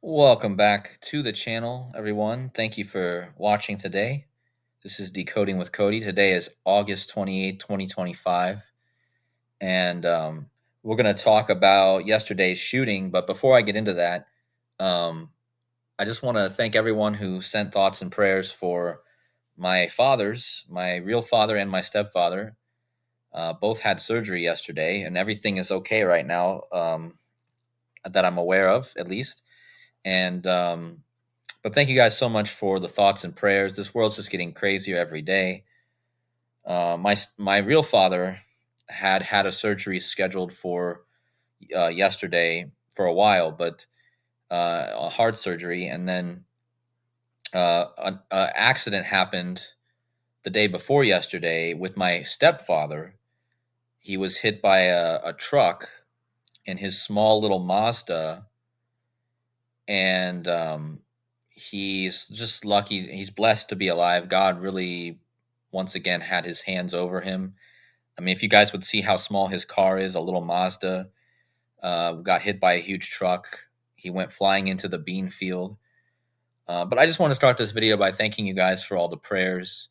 Welcome back to the channel, everyone. Thank you for watching today. This is Decoding with Cody. Today is August 28th, 2025. And we're going to talk about yesterday's shooting. But before I get into that, um, I just want to thank everyone who sent thoughts and prayers for my fathers, my real father and my stepfather. Both had surgery yesterday, and everything is okay right now, that I'm aware of, at least. And But thank you guys so much for the thoughts and prayers. This world's just getting crazier every day. My real father had a surgery scheduled for yesterday for a while, but a heart surgery, and then an accident happened the day before yesterday with my stepfather. He was hit by a truck in his small little Mazda, and he's just lucky. He's blessed to be alive. God really, once again, had his hands over him. I mean, if you guys would see how small his car is, a little Mazda, got hit by a huge truck. He went flying into the bean field. But I just want to start this video by thanking you guys for all the prayers.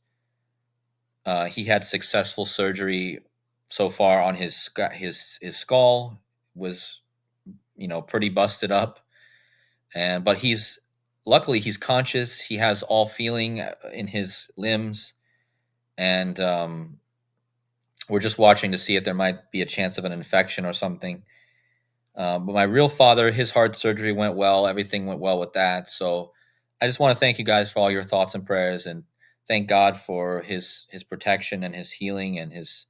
He had successful surgery so far on his skull. Was pretty busted up, but he's conscious. He has all feeling in his limbs, and we're just watching to see if there might be a chance of an infection or something. But my real father, his heart surgery went well. Everything went well with that. So I just want to thank you guys for all your thoughts and prayers, and thank God for his protection and his healing and his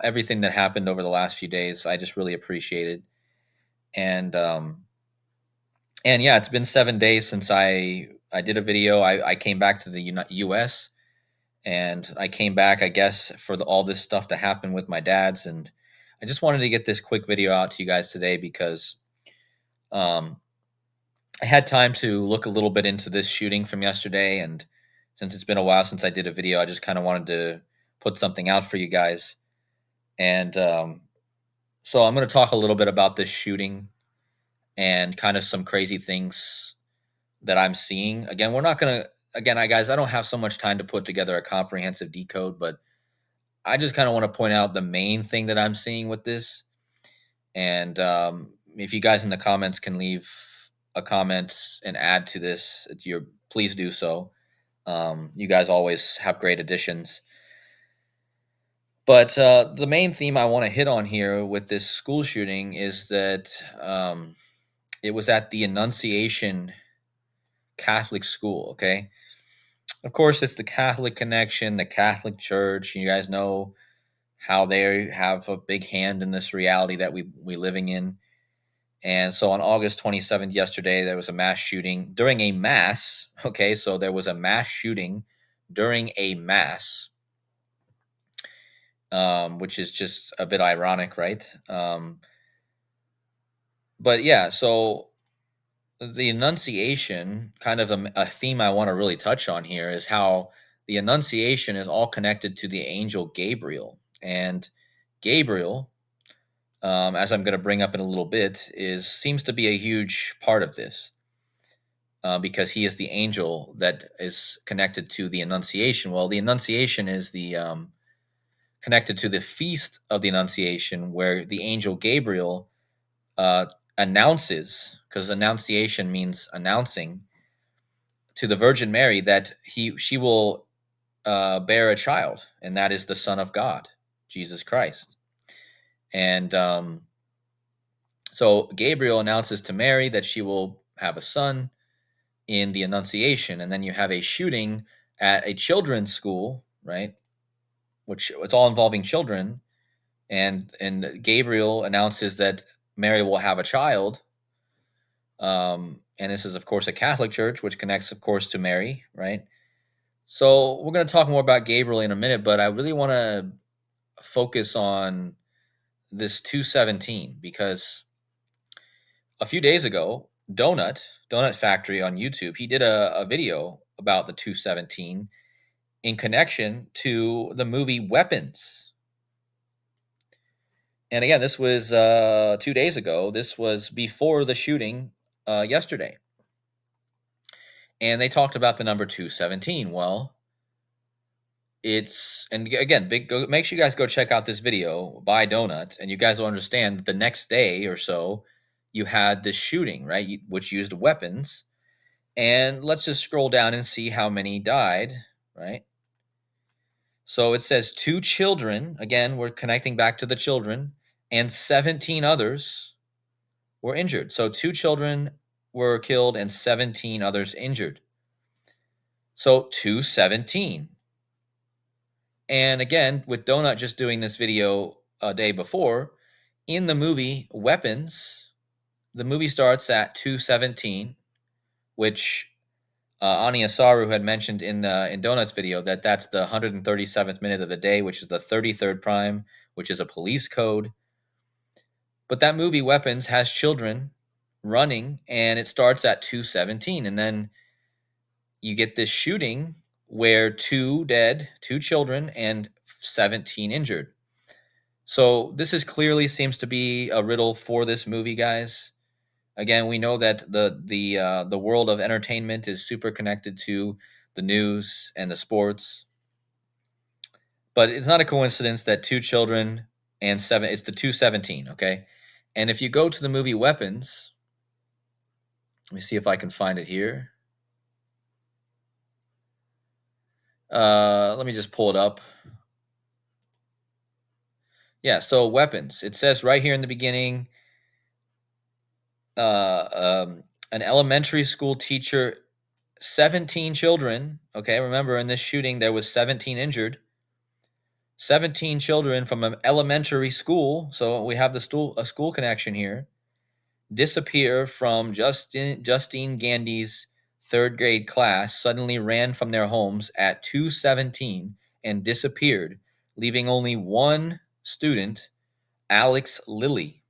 everything that happened over the last few days. I just really appreciate it. And and yeah, it's been 7 days since I did a video. I came back to the U.S. and I came back, I guess, for all this stuff to happen with my dad's, and I just wanted to get this quick video out to you guys today because um, I had time to look a little bit into this shooting from yesterday, and since it's been a while since I did a video, I just kind of wanted to put something out for you guys. And so I'm going to talk a little bit about this shooting and kind of some crazy things that I'm seeing. Again, we're not going to, again, guys, I don't have so much time to put together a comprehensive decode, but I just kind of want to point out the main thing that I'm seeing with this. And if you guys in the comments can leave a comment and add to this, please do so. You guys always have great additions. But the main theme I want to hit on here with this school shooting is that it was at the Annunciation Catholic school. Okay, of course, it's the Catholic connection, the Catholic Church. You guys know how they have a big hand in this reality that we living in. And so on August 27th, yesterday, there was a mass shooting during a mass. Okay, so there was a mass shooting during a mass, which is just a bit ironic, right? But yeah, so the Annunciation, kind of a theme I want to really touch on here, is how the Annunciation is all connected to the angel Gabriel. And Gabriel, as I'm going to bring up in a little bit, seems to be a huge part of this, because he is the angel that is connected to the Annunciation. Well, the Annunciation is the connected to the feast of the Annunciation, where the angel Gabriel announces, because Annunciation means announcing, to the Virgin Mary that she will bear a child, and that is the Son of God, Jesus Christ. And so Gabriel announces to Mary that she will have a son in the Annunciation, and then you have a shooting at a children's school, right? Which it's all involving children, and Gabriel announces that Mary will have a child. And this is, of course, a Catholic church, which connects, of course, to Mary, right? So we're going to talk more about Gabriel in a minute, but I really want to focus on this 217 because a few days ago, Donut Factory on YouTube, he did a video about the 217 in connection to the movie Weapons. And again, this was 2 days ago. This was before the shooting yesterday. and they talked about the number 217. Well, and again, make sure you guys go check out this video by Donut, and you guys will understand that the next day or so, you had this shooting, right, which used weapons. And let's just scroll down and see how many died, right? So it says 2 children, again, we're connecting back to the children, and 17 others were injured. So 2 children were killed and 17 others injured. So 217. And again, with Donut just doing this video a day before, in the movie Weapons, the movie starts at 217, which Ani Asaru had mentioned in Donut's video that's the 137th minute of the day, which is the 33rd prime, which is a police code. But that movie Weapons has children running, and it starts at 217, and then you get this shooting where 2 dead, 2 children, and 17 injured. So this is clearly seems to be a riddle for this movie, guys. Again, we know that the world of entertainment is super connected to the news and the sports, but it's not a coincidence that 2 children and 7. It's the 217, okay. And if you go to the movie Weapons, let me see if I can find it here. Let me just pull it up. Yeah, so Weapons. It says right here in the beginning, an elementary school teacher, 17 children. Okay, remember in this shooting there was 17 injured. 17 children from an elementary school. So we have a school connection here. Disappear from Justine Gandy's 3rd grade class, suddenly ran from their homes at 2:17 and disappeared, leaving only one student, Alex Lilly.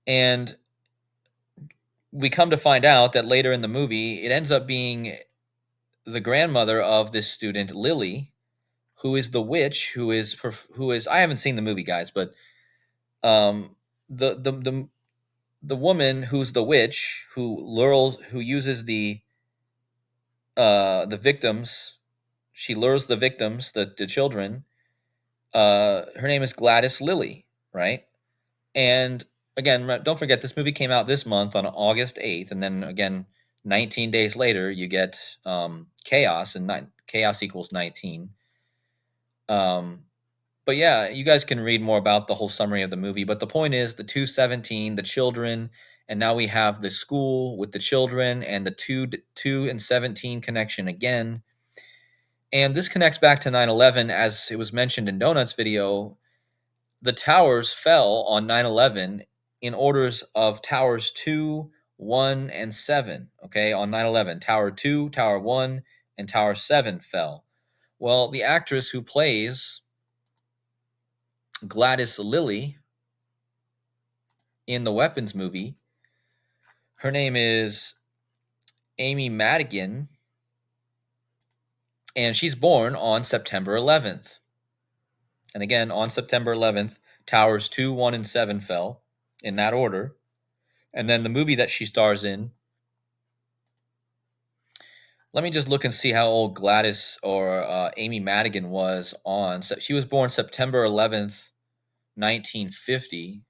And we come to find out that later in the movie, it ends up being the grandmother of this student, Lily, who is the witch, who is I haven't seen the movie, guys, but um, the woman who's the witch who uses the victims, she lures the victims, the children. Her name is Gladys Lilly, right? And again, don't forget this movie came out this month on August 8th, and then again 19 days later you get chaos, and chaos equals 19. But yeah, you guys can read more about the whole summary of the movie. But the point is the 217, the children, and now we have the school with the children and the 2 and 17 connection again. And this connects back to 9/11, as it was mentioned in Donut's video. The towers fell on 9/11 in orders of towers 2, 1, and 7. Okay, on 9/11, Tower 2, Tower 1, and Tower 7 fell. Well, the actress who plays Gladys Lilly in the Weapons movie, her name is Amy Madigan, and she's born on September 11th. And again, on September 11th, Towers 2, 1, and 7 fell in that order. And then the movie that she stars in, let me just look and see how old Gladys or Amy Madigan was on. So she was born September 11th, 1950.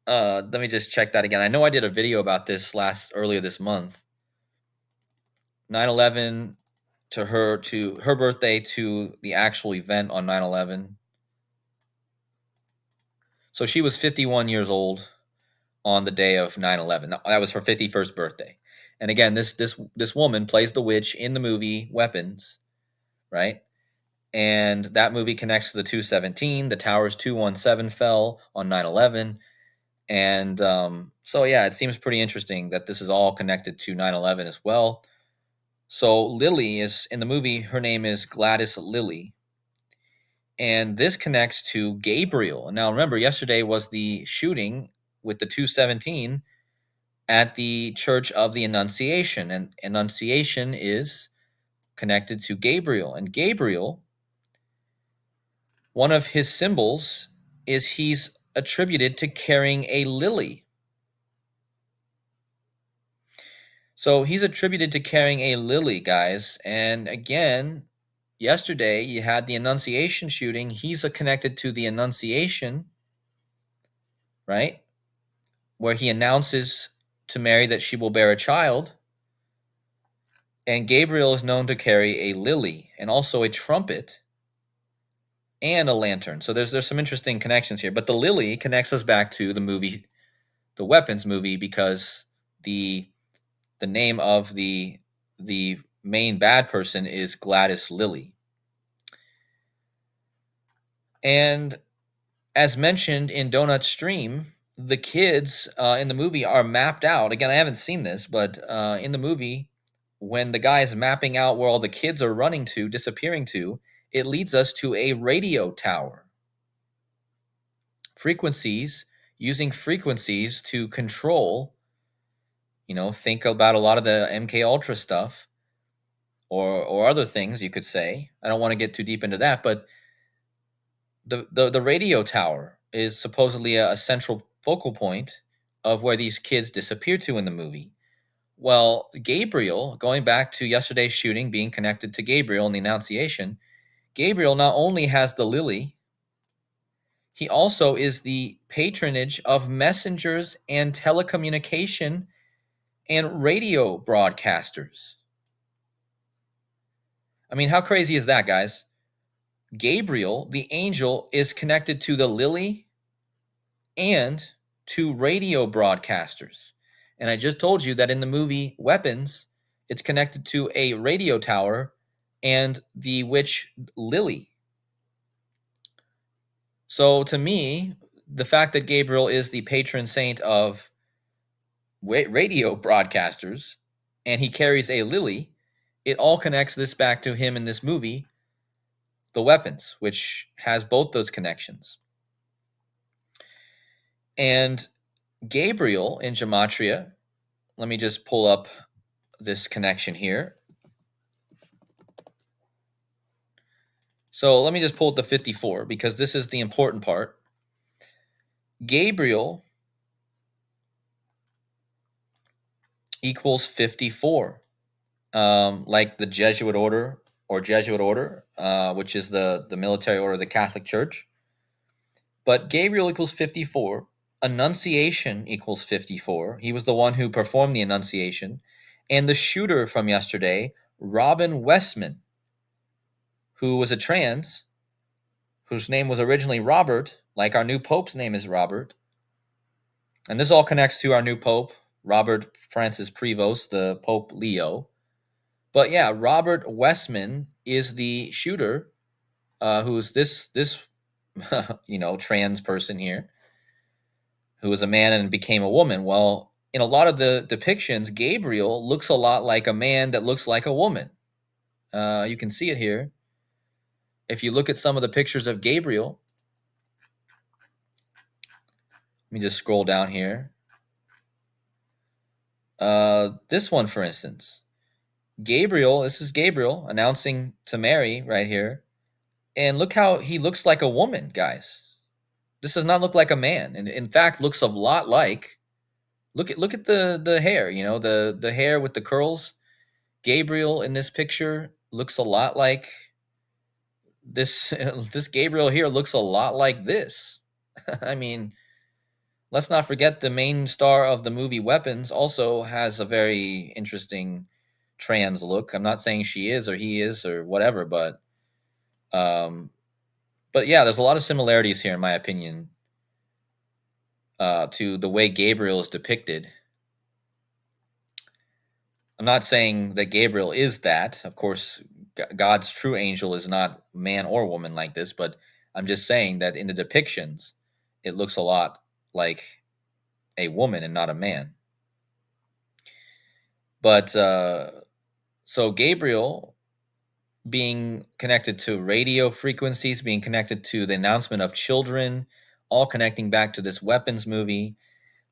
Let me just check that again. I know I did a video about this earlier this month. 9/11 to her birthday to the actual event on 9/11. So she was 51 years old on the day of 9/11. That was her 51st birthday. And again, this woman plays the witch in the movie Weapons, right? And that movie connects to the 217. The towers 217 fell on 9/11. And so yeah, it seems pretty interesting that this is all connected to 9/11 as well. So Lily is in the movie, her name is Gladys Lilly. And this connects to Gabriel. Now remember, yesterday was the shooting with the 217 at the Church of the Annunciation. And Annunciation is connected to Gabriel. And Gabriel, one of his symbols is he's attributed to carrying a lily. So he's attributed to carrying a lily, guys. And again, yesterday you had the Annunciation shooting. He's connected to the Annunciation, right? Where he announces to Mary that she will bear a child. And Gabriel is known to carry a lily and also a trumpet and a lantern. So there's some interesting connections here. But the lily connects us back to the movie, the Weapons movie, because the name of the main bad person is Gladys Lilly. And as mentioned in Donut Stream, the kids in the movie are mapped out. Again, I haven't seen this, but in the movie, when the guy is mapping out where all the kids are running to, disappearing to, it leads us to a radio tower. Frequencies, using frequencies to control, think about a lot of the MK Ultra stuff or other things you could say. I don't want to get too deep into that, but the radio tower is supposedly a central focal point of where these kids disappear to in the movie. Well, Gabriel, going back to yesterday's shooting, being connected to Gabriel in the Annunciation, Gabriel not only has the lily, he also is the patronage of messengers and telecommunication and radio broadcasters. I mean, how crazy is that, guys? Gabriel, the angel, is connected to the lily and to radio broadcasters. And I just told you that in the movie Weapons, it's connected to a radio tower and the witch Lily. So to me, the fact that Gabriel is the patron saint of radio broadcasters and he carries a lily, it all connects this back to him in this movie, The Weapons, which has both those connections. And Gabriel in Gematria, let me just pull up this connection here. So let me just pull up the 54 because this is the important part. Gabriel equals 54, like the Jesuit order which is the military order of the Catholic Church. But Gabriel equals 54. Annunciation equals 54. He was the one who performed the Annunciation. And the shooter from yesterday, Robin Westman, who was a trans, whose name was originally Robert, like our new Pope's name is Robert. And this all connects to our new Pope, Robert Francis Prevost, the Pope Leo. But yeah, Robert Westman is the shooter, who's this trans person here, who was a man and became a woman. Well, in a lot of the depictions, Gabriel looks a lot like a man that looks like a woman. You can see it here. If you look at some of the pictures of Gabriel, let me just scroll down here. This one, for instance, this is Gabriel announcing to Mary right here. And look how he looks like a woman, guys. This does not look like a man. And in fact, looks a lot like, look at the hair, the hair with the curls. Gabriel in this picture looks a lot like this. This Gabriel here looks a lot like this. I mean, let's not forget the main star of the movie Weapons also has a very interesting trans look. I'm not saying she is or he is or whatever, but yeah, there's a lot of similarities here, in my opinion, to the way Gabriel is depicted. I'm not saying that Gabriel is that. Of course, God's true angel is not man or woman like this, but I'm just saying that in the depictions, it looks a lot like a woman and not a man. But so Gabriel being connected to radio frequencies, being connected to the announcement of children, all connecting back to this Weapons movie.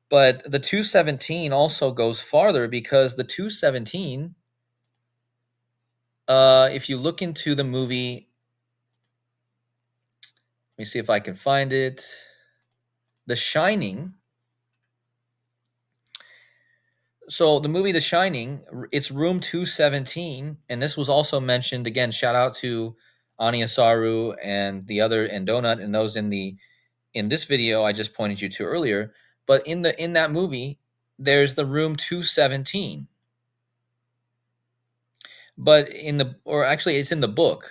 But the 217 also goes farther because the 217, if you look into the movie, let me see if I can find it. The Shining. So the movie The Shining, it's room 217, and this was also mentioned again. Shout out to Anya Saru and the other and Donut and those in this video I just pointed you to earlier. But in that movie, there's the room 217. But or actually, it's in the book.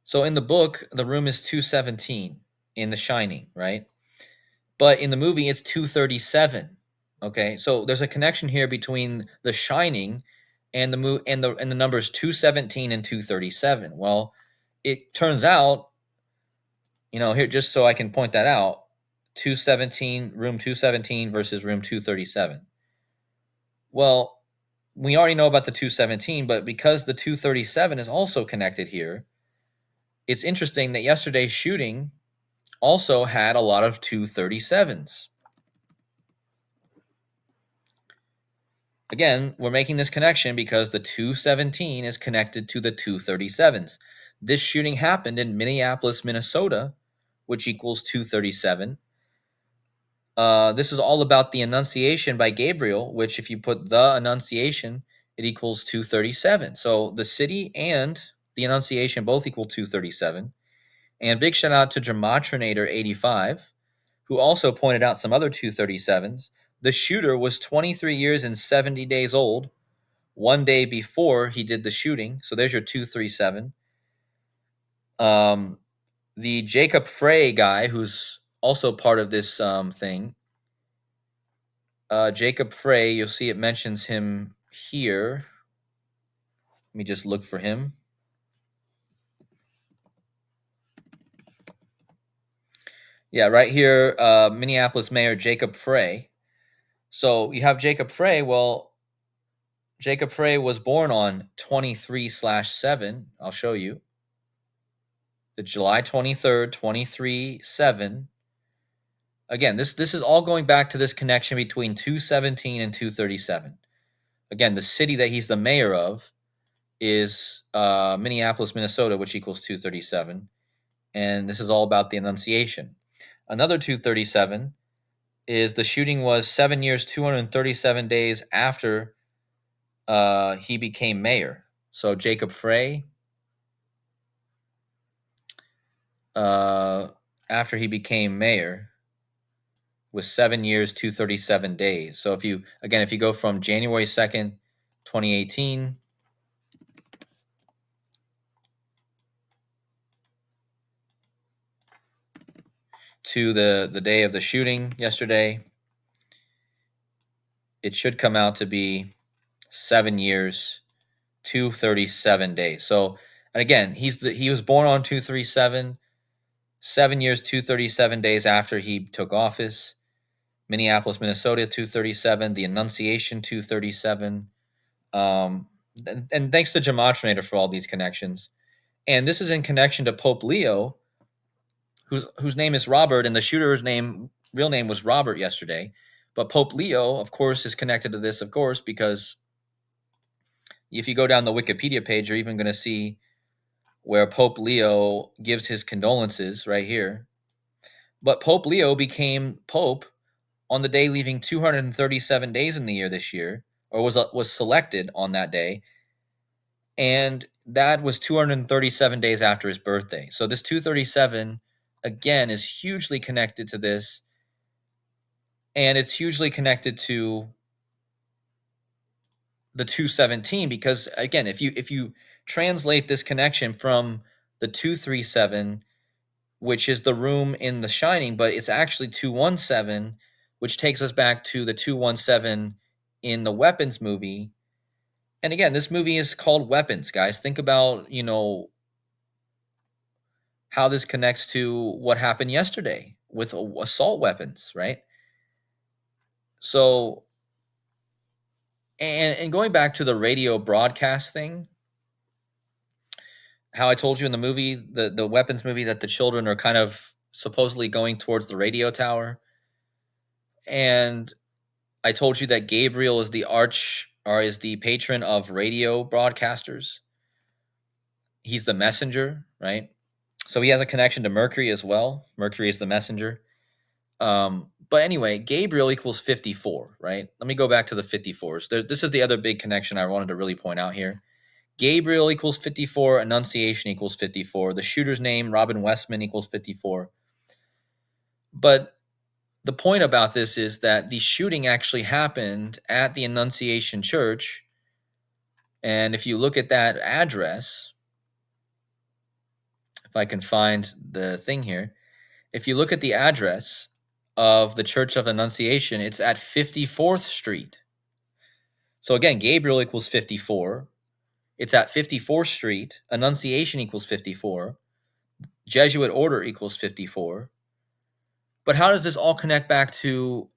So in the book, the room is 217 in The Shining, right? But in the movie, it's 237. Okay, so there's a connection here between The Shining and the numbers 217 and 237. Well, it turns out, here just so I can point that out, 217 room 217 versus room 237. Well, we already know about the 217, but because the 237 is also connected here, it's interesting that yesterday's shooting also had a lot of 237s. Again, we're making this connection because the 217 is connected to the 237s. This shooting happened in Minneapolis, Minnesota, which equals 237. This is all about the Annunciation by Gabriel, which if you put the Annunciation, it equals 237. So the city and the Annunciation both equal 237. And big shout out to Dramatrinator85, who also pointed out some other 237s. The shooter was 23 years and 70 days old, one day before he did the shooting. So there's your 237. The Jacob Frey guy, who's also part of this thing, Jacob Frey, you'll see it mentions him here. Let me just look for him. Yeah, right here, Minneapolis Mayor Jacob Frey. So you have Jacob Frey. Well, Jacob Frey was born on 23/7. I'll show you. The July 23rd, 23/7. Again, this is all going back to this connection between 217 and 237. Again, the city that he's the mayor of is Minneapolis, Minnesota, which equals 237. And this is all about the Annunciation. Another 237 is the shooting was 7 years, 237 days after he became mayor. So Jacob Frey, after he became mayor, was 7 years, 237 days. So if you go from January 2nd, 2018 to the day of the shooting yesterday, it should come out to be 7 years, 237 days. So, and again, he was born on 237, 7 years, 237 days after he took office. Minneapolis, Minnesota, 237. The Annunciation, 237. And thanks to Gematria for all these connections. And this is in connection to Pope Leo, whose name is Robert, and the shooter's real name was Robert yesterday. But Pope Leo, of course, is connected to this, of course, because if you go down the Wikipedia page, you're even going to see where Pope Leo gives his condolences right here. But Pope Leo became Pope on the day leaving 237 days in the year this year, or was selected on that day. And that was 237 days after his birthday. So this 237, again, is hugely connected to this. And it's hugely connected to the 217 because, again, if you translate this connection from the 237, which is the room in The Shining, but it's actually 217, which takes us back to the 217 in the Weapons movie. And again, this movie is called Weapons, guys. Think about, how this connects to what happened yesterday with assault weapons, right? So, and going back to the radio broadcast thing, how I told you in the movie, the Weapons movie, that the children are kind of supposedly going towards the radio tower. And I told you that Gabriel is is the patron of radio broadcasters. He's the messenger, right? So he has a connection to Mercury as well. Mercury is the messenger. But anyway, Gabriel equals 54, right? Let me go back to the 54s. This is the other big connection I wanted to really point out here. Gabriel equals 54, Annunciation equals 54. The shooter's name, Robin Westman, equals 54. But the point about this is that the shooting actually happened at the Annunciation Church. And if you look at that address, if I can find the thing here, if you look at the address of the Church of Annunciation, it's at 54th Street. So again, Gabriel equals 54. It's at 54th Street. Annunciation equals 54. Jesuit order equals 54. But how does this all connect back to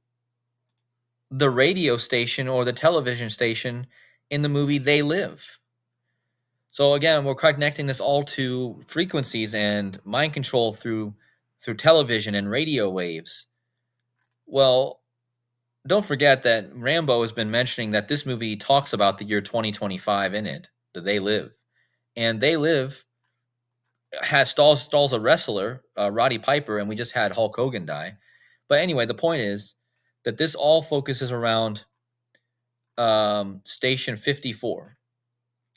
the radio station or the television station in the movie They Live? So again, we're connecting this all to frequencies and mind control through television and radio waves. Well, don't forget that Rambo has been mentioning that this movie talks about the year 2025 in it, that They Live. And They Live has stalls a wrestler, Roddy Piper, and we just had Hulk Hogan die. But anyway, the point is that this all focuses around Station 54.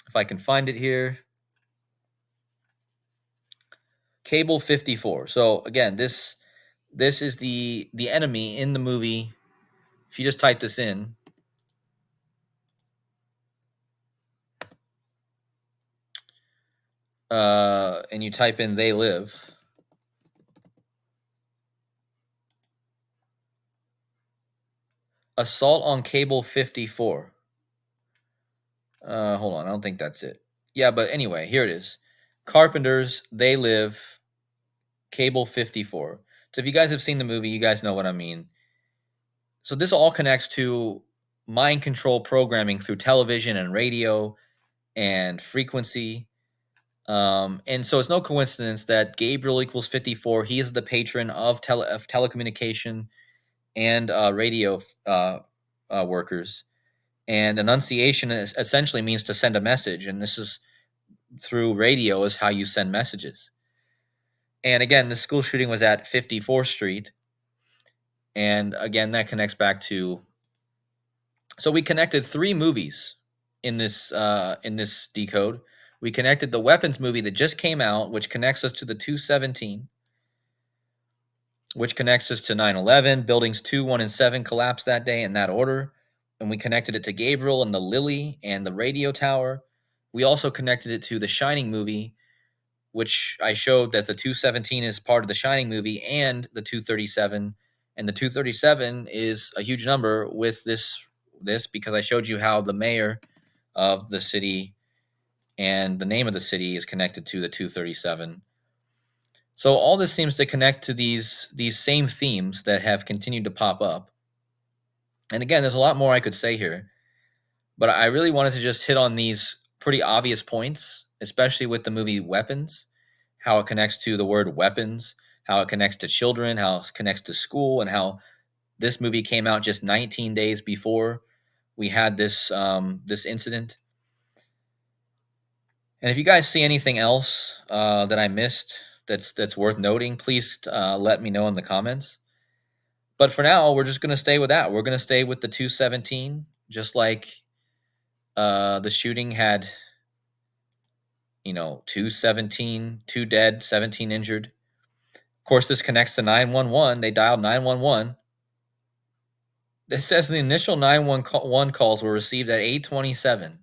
If I can find it here, Cable 54. So again, this is the enemy in the movie. If you just type this in, and you type in "They Live," assault on Cable 54. Hold on, I don't think that's it. Yeah, but anyway, here it is. Carpenters, They Live, Cable 54. So if you guys have seen the movie, you guys know what I mean. So this all connects to mind control programming through television and radio and frequency. And so it's no coincidence that Gabriel equals 54. He is the patron of telecommunication and radio workers. And Annunciation essentially means to send a message. And this is through radio is how you send messages. And again, the school shooting was at 54th Street. And again, that connects back to. So we connected three movies in this decode. We connected the weapons movie that just came out, which connects us to the 217, which connects us to 9/11. Buildings 2, 1, and 7 collapsed that day in that order. And we connected it to Gabriel and the Lily and the radio tower. We also connected it to the Shining movie, which I showed that the 217 is part of the Shining movie and the 237. And the 237 is a huge number with this because I showed you how the mayor of the city and the name of the city is connected to the 237. So all this seems to connect to these same themes that have continued to pop up. And again, there's a lot more I could say here, but I really wanted to just hit on these pretty obvious points, especially with the movie Weapons, how it connects to the word weapons, how it connects to children, how it connects to school, and how this movie came out just 19 days before we had this incident. And if you guys see anything else that I missed that's worth noting, please let me know in the comments. But for now, we're just going to stay with that. We're going to stay with the 217, just like the shooting had, 217, 2 dead, 17 injured. Of course, this connects to 911. They dialed 911. This says the initial 911 calls were received at 8:27.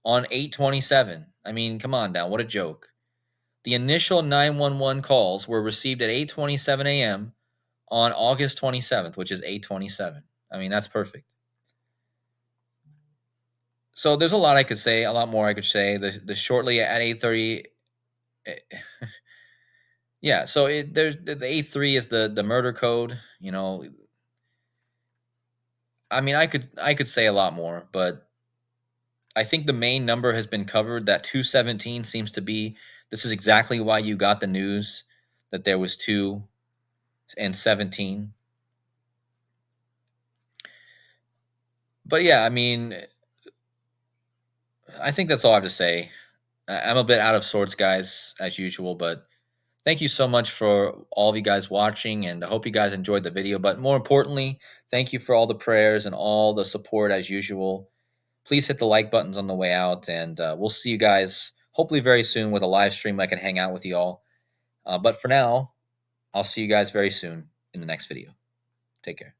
On 8:27. I mean, come on now, what a joke. The initial 911 calls were received at 8:27 a.m. on August 27th, which is 8:27. I mean, that's perfect. So there's a lot I could say, a lot more I could say. The shortly at 8:30. Yeah, so there's the 8:3 is the murder code. I mean, I could say a lot more, but I think the main number has been covered. That 217 seems to be. This is exactly why you got the news that there was 2 and 17. But yeah, I mean, I think that's all I have to say. I'm a bit out of sorts, guys, as usual, but Thank you so much for all of you guys watching, and I hope you guys enjoyed the video. But more importantly, thank you for all the prayers and all the support as usual. Please hit the like buttons on the way out, and we'll see you guys hopefully very soon with a live stream. I can hang out with you all. But for now, I'll see you guys very soon in the next video. Take care.